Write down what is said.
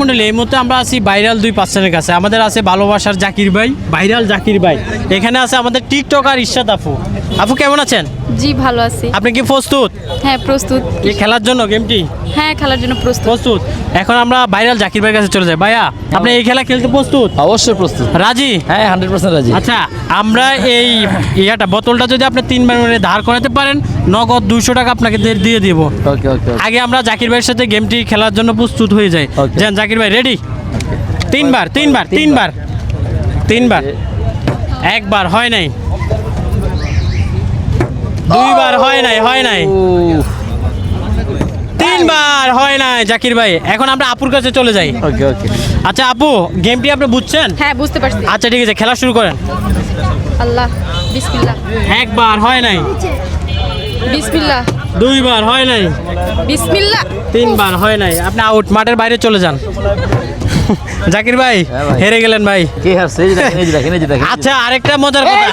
মন্ডলী, এই মুহূর্তে আমরা আছি ভাইরাল 2 পার্সনের কাছে। আমাদের আছে ভালোবাসার জাকির ভাই, ভাইরাল জাকির ভাই। এখানে আছে আমাদের টিকটকার ইরশাদ আপু। আপু কেমন আছেন? জি ভালো আছি। আপনি কি প্রস্তুত হ্যাঁ প্রস্তুত। এই খেলার জন্য গেমটি? হ্যাঁ খেলার জন্য প্রস্তুত। প্রস্তুত। এখন আমরা ভাইরাল জাকির ভাইয়ের কাছে চলে যাই। ভাইয়া আপনি এই খেলা খেলতে প্রস্তুত? অবশ্যই প্রস্তুত। রাজি? হ্যাঁ 100% রাজি। আচ্ছা, আমরা এই বোতলটা যদি আপনি 3 বার করে ধার করাতে পারেন, নগদ 200 টাকা আপনাকে দিয়ে দিব। ওকে ওকে। আগে আমরা জাকির ভাইয়ের সাথে গেমটি খেলার জন্য প্রস্তুত হয়ে যাই। Okay. যান জাকির ভাই, রেডি? 3 বার 3 বার। একবার হয় নাই, 2 বার হয় নাই, 3 বার হয় নাই জাকির ভাই। এখন আমরা আপুর কাছে চলে যাই। ওকে ওকে। আচ্ছা আপু, গেমটি আপনি বুঝছেন? হ্যাঁ বুঝতে পারছি। আচ্ছা ঠিক আছে, খেলা শুরু করেন। আল্লাহ বিসমিল্লাহ। একবার হয় নাই, বিসমিল্লাহ। 2 বার হয় নাই, বিসমিল্লাহ। 3 বার হয় নাই। আপনি আউট, মাঠের বাইরে চলে যান। জাকির ভাই হ্যাঁ ভাই। হেরে গেলেন ভাই। কে হারছে? এই যে দেখেন, এই যে দেখেন, এই যে দেখেন। আচ্ছা আরেকটা মজার কথা,